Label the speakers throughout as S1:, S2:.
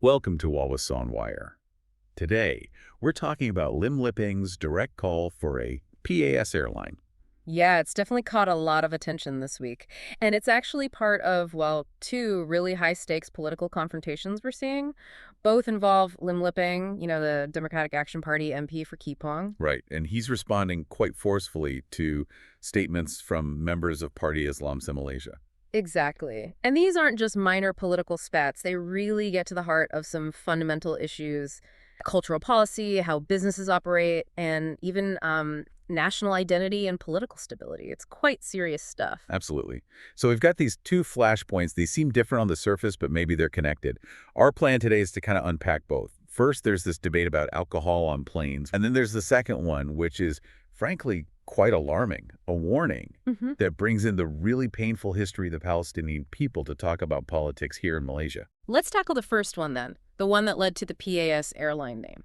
S1: Welcome to Wallace on Wire. Today, we're talking about Lim Liping's direct call for a PAS airline.
S2: Yeah, it's definitely caught a lot of attention this week. And it's actually part of, well, two really high-stakes political confrontations we're seeing. Both involve Lim Liping, the Democratic Action Party MP for Kepong.
S1: Right, and he's responding quite forcefully to statements from members of Party Islam Malaysia.
S2: Exactly. And these aren't just minor political spats. They really get to the heart of some fundamental issues: cultural policy, how businesses operate, and even national identity and political stability. It's quite serious stuff.
S1: Absolutely. So we've got these two flashpoints. They seem different on the surface, but maybe they're connected. Our plan today is to kind of unpack both. First, there's this debate about alcohol on planes. And then there's the second one, which is, frankly, quite alarming, a warning that brings in the really painful history of the Palestinian people to talk about politics here in Malaysia.
S2: Let's tackle the first one then, the one that led to the PAS airline name.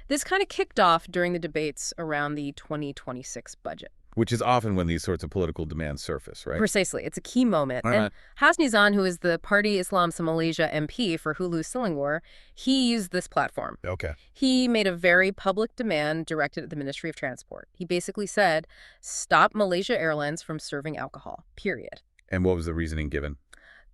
S2: This kind of kicked off during the debates around the 2026 budget.
S1: Which is often when these sorts of political demands surface, right?
S2: Precisely. It's a key moment.
S1: All
S2: And
S1: right.
S2: Hasni Zan, who is the Party Islam Malaysia MP for Hulu Selangor, he used this platform.
S1: Okay.
S2: He made a very public demand directed at the Ministry of Transport. He basically said, stop Malaysia Airlines from serving alcohol, period.
S1: And what was the reasoning given?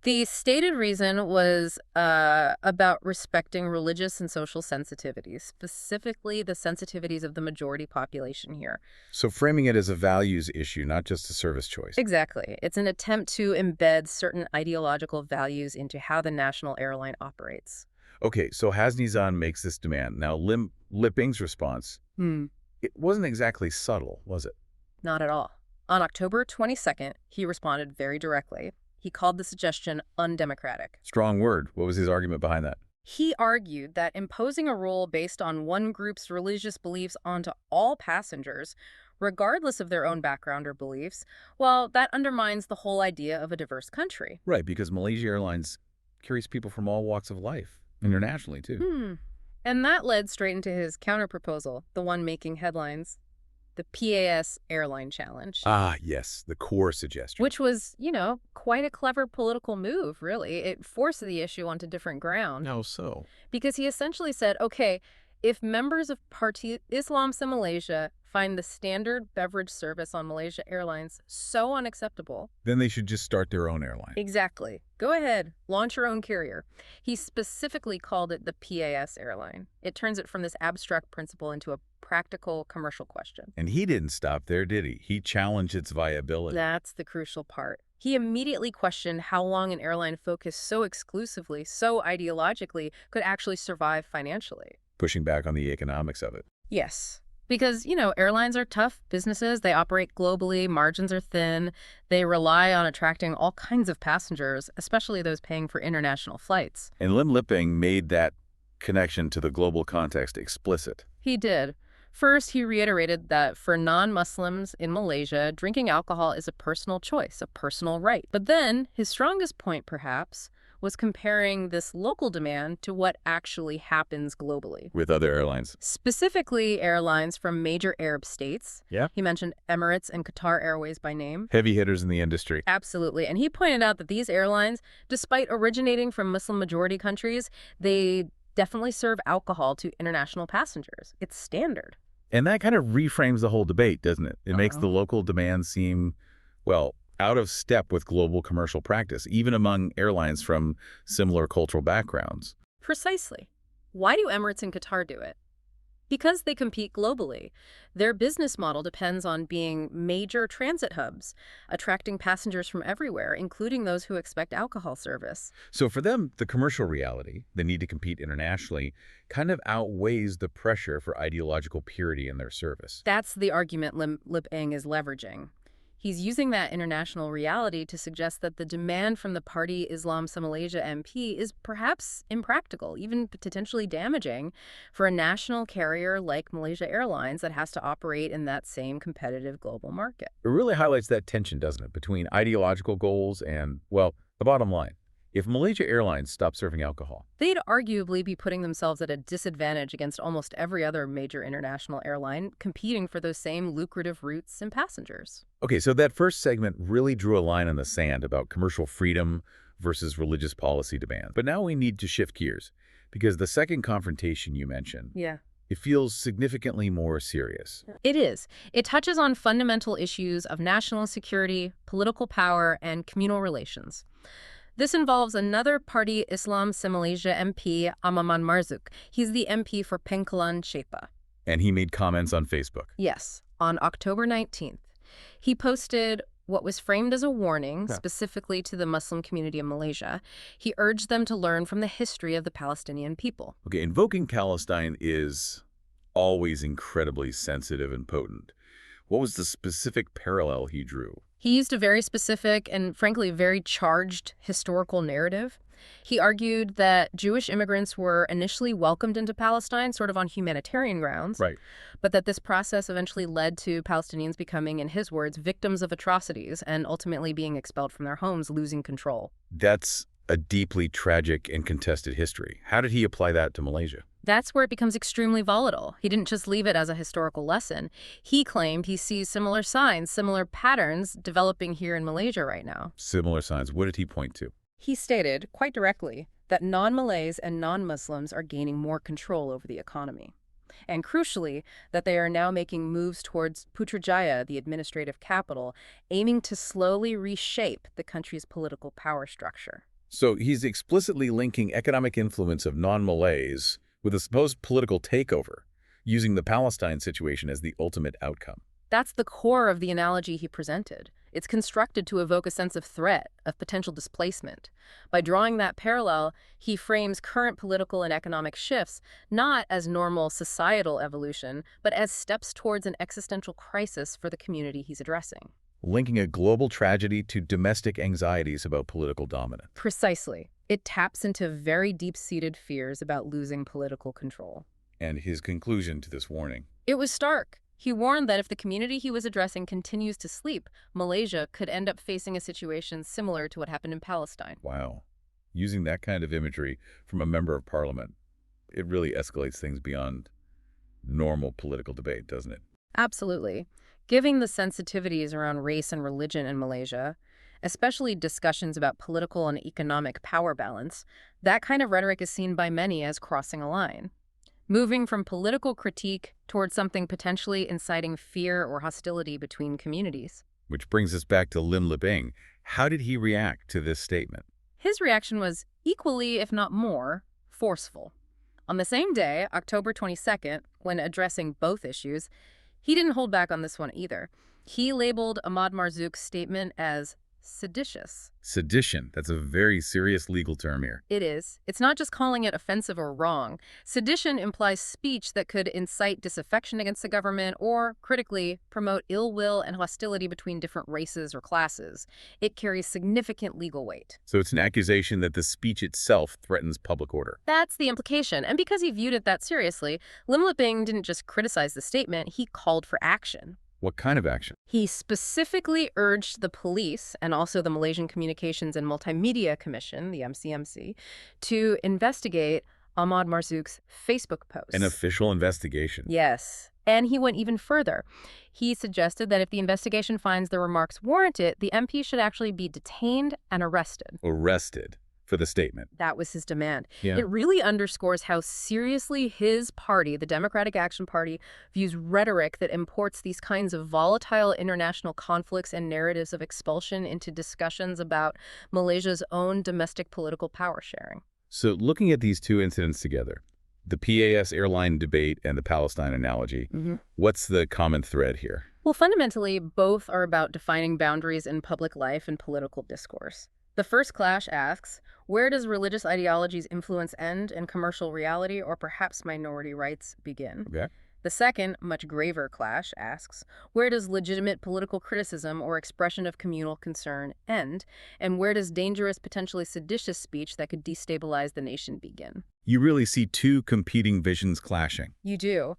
S2: The stated reason was about respecting religious and social sensitivities, specifically the sensitivities of the majority population here.
S1: So framing it as a values issue, not just a service choice.
S2: Exactly. It's an attempt to embed certain ideological values into how the national airline operates.
S1: Okay, so Hasni Zan makes this demand. Now, Lim Liping's response, it wasn't exactly subtle, was it?
S2: Not at all. On October 22nd, he responded very directly. He called the suggestion undemocratic.
S1: Strong word. What was his argument behind that?
S2: He argued that imposing a rule based on one group's religious beliefs onto all passengers, regardless of their own background or beliefs, well, that undermines the whole idea of a diverse country.
S1: Right, because Malaysia Airlines carries people from all walks of life, internationally, too.
S2: And that led straight into his counterproposal, the one making headlines, the PAS Airline Challenge.
S1: Ah, yes, the core suggestion.
S2: Which was, quite a clever political move, really. It forced the issue onto different ground.
S1: How so?
S2: Because he essentially said, okay, if members of Party Islam Malaysia find the standard beverage service on Malaysia Airlines so unacceptable,
S1: Then they should just start their own airline.
S2: exactly. Go ahead, launch your own carrier. He specifically called it the PAS airline. It turns it from this abstract principle into a practical commercial question.
S1: And he didn't stop there, did he? He challenged its viability.
S2: That's the crucial part. He immediately questioned how long an airline focused so exclusively, so ideologically, could actually survive financially.
S1: Pushing back on the economics of it.
S2: Yes. Because, airlines are tough businesses. They operate globally. Margins are thin. They rely on attracting all kinds of passengers, especially those paying for international flights.
S1: And Lim Liping made that connection to the global context explicit.
S2: He did. First, he reiterated that for non-Muslims in Malaysia, drinking alcohol is a personal choice, a personal right. But then, his strongest point, perhaps, was comparing this local demand to what actually happens globally.
S1: With other airlines.
S2: Specifically, airlines from major Arab states.
S1: Yeah.
S2: He mentioned Emirates and Qatar Airways by name.
S1: Heavy hitters in the industry.
S2: Absolutely. And he pointed out that these airlines, despite originating from Muslim-majority countries, they definitely serve alcohol to international passengers. It's standard.
S1: And that kind of reframes the whole debate, doesn't it? It makes the local demand seem, well, out of step with global commercial practice, even among airlines from similar cultural backgrounds.
S2: Precisely. Why do Emirates and Qatar do it? Because they compete globally. Their business model depends on being major transit hubs, attracting passengers from everywhere, including those who expect alcohol service.
S1: So for them, the commercial reality, the need to compete internationally, kind of outweighs the pressure for ideological purity in their service.
S2: That's the argument Lim Liping is leveraging. He's using that international reality to suggest that the demand from the Party Islam Malaysia MP is perhaps impractical, even potentially damaging for a national carrier like Malaysia Airlines that has to operate in that same competitive global market.
S1: It really highlights that tension, doesn't it, between ideological goals and, well, the bottom line. If Malaysia Airlines stopped serving alcohol,
S2: They'd arguably be putting themselves at a disadvantage against almost every other major international airline competing for those same lucrative routes and passengers.
S1: Okay, so that first segment really drew a line in the sand about commercial freedom versus religious policy demands. But now we need to shift gears, Because the second confrontation you mentioned,
S2: Yeah.
S1: it feels significantly more serious.
S2: It is. It touches on fundamental issues of national security, political power, and communal relations. This involves another party Islam Malaysia MP Ahmad Marzuk. He's the MP for Pengkalan Shepa.
S1: And he made comments on Facebook.
S2: Yes, on October 19th. He posted what was framed as a warning specifically to the Muslim community of Malaysia. He urged them to learn from the history of the Palestinian people.
S1: Okay, invoking Palestine is always incredibly sensitive and potent. What was the specific parallel he drew?
S2: He used a very specific and, frankly, very charged historical narrative. He argued that Jewish immigrants were initially welcomed into Palestine sort of on humanitarian grounds,
S1: Right.
S2: but that this process eventually led to Palestinians becoming, in his words, victims of atrocities and ultimately being expelled from their homes, losing control.
S1: That's a deeply tragic and contested history. How did he apply that to Malaysia?
S2: That's where it becomes extremely volatile. He didn't just leave it as a historical lesson. He claimed he sees similar signs, similar patterns developing here in Malaysia right now.
S1: Similar signs. What did he point to?
S2: He stated, quite directly, that non-Malays and non-Muslims are gaining more control over the economy. And crucially, that they are now making moves towards Putrajaya, the administrative capital, aiming to slowly reshape the country's political power structure.
S1: So he's explicitly linking economic influence of non-Malays with a supposed political takeover, using the Palestine situation as the ultimate outcome.
S2: That's the core of the analogy he presented. It's constructed to evoke a sense of threat, of potential displacement. By drawing that parallel, he frames current political and economic shifts not as normal societal evolution, but as steps towards an existential crisis for the community he's addressing.
S1: Linking a global tragedy to domestic anxieties about political dominance.
S2: Precisely. It taps into very deep-seated fears about losing political control.
S1: And his conclusion to this warning.
S2: It was stark. He warned that if the community he was addressing continues to sleep, Malaysia could end up facing a situation similar to what happened in Palestine.
S1: Wow. Using that kind of imagery from a member of parliament, it really escalates things beyond normal political debate, doesn't it?
S2: Absolutely. Given the sensitivities around race and religion in Malaysia, especially discussions about political and economic power balance, that kind of rhetoric is seen by many as crossing a line. Moving from political critique towards something potentially inciting fear or hostility between communities.
S1: Which brings us back to Lim Lebing. How did he react to this statement?
S2: His reaction was equally, if not more, forceful. On the same day, October 22nd, when addressing both issues, he didn't hold back on this one either. He labeled Ahmad Marzuk's statement as seditious.
S1: Sedition. That's a very serious legal term here.
S2: It is. It's not just calling it offensive or wrong. Sedition implies speech that could incite disaffection against the government or, critically, promote ill will and hostility between different races or classes. It carries significant legal weight.
S1: So it's an accusation that the speech itself threatens public order.
S2: That's the implication. And because he viewed it that seriously, Lim Lebing didn't just criticize the statement, he called for action.
S1: What kind of action?
S2: He specifically urged the police and also the Malaysian Communications and Multimedia Commission, the MCMC, to investigate Ahmad Marzuk's Facebook post.
S1: An official investigation.
S2: Yes. And he went even further. He suggested that if the investigation finds the remarks warrant it, the MP should actually be detained and arrested.
S1: Arrested for the statement.
S2: That was his demand.
S1: Yeah.
S2: It really underscores how seriously his party, the Democratic Action Party, views rhetoric that imports these kinds of volatile international conflicts and narratives of expulsion into discussions about Malaysia's own domestic political power sharing.
S1: So looking at these two incidents together, the PAS Airline debate and the Palestine analogy, what's the common thread here?
S2: Well, fundamentally, both are about defining boundaries in public life and political discourse. The first clash asks, where does religious ideology's influence end and commercial reality or perhaps minority rights begin?
S1: Okay.
S2: The second, much graver clash asks, where does legitimate political criticism or expression of communal concern end, and where does dangerous, potentially seditious speech that could destabilize the nation begin?
S1: You really see two competing visions clashing.
S2: You do.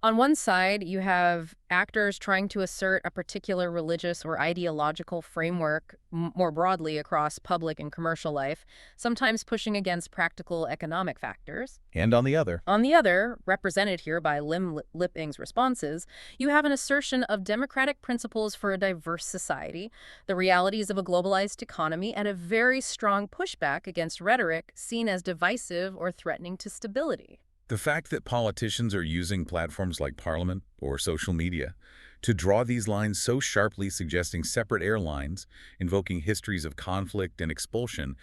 S2: On one side, you have actors trying to assert a particular religious or ideological framework more broadly across public and commercial life, sometimes pushing against practical economic factors.
S1: And on the other,
S2: On the other, represented here by Liping's responses, you have an assertion of democratic principles for a diverse society, the realities of a globalized economy, and a very strong pushback against rhetoric seen as divisive or threatening to stability.
S1: the fact that politicians are using platforms like Parliament or social media to draw these lines so sharply, suggesting separate airlines, invoking histories of conflict and expulsion,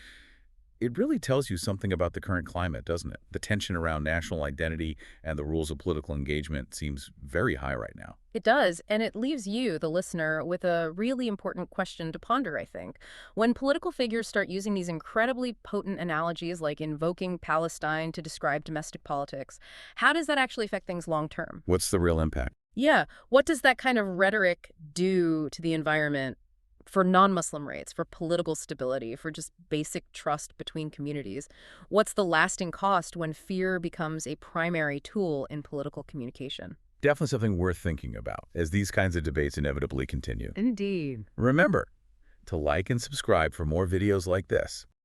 S1: it really tells you something about the current climate, doesn't it? The tension around national identity and the rules of political engagement seems very high right now.
S2: It does, and it leaves you, the listener, with a really important question to ponder, I think. When political figures start using these incredibly potent analogies like invoking Palestine to describe domestic politics, how does that actually affect things long term?
S1: What's the real impact?
S2: Yeah, what does that kind of rhetoric do to the environment for non-Muslim rates, for political stability, for just basic trust between communities? What's the lasting cost when fear becomes a primary tool in political communication?
S1: Definitely something worth thinking about as these kinds of debates inevitably continue.
S2: Indeed.
S1: Remember to like and subscribe for more videos like this.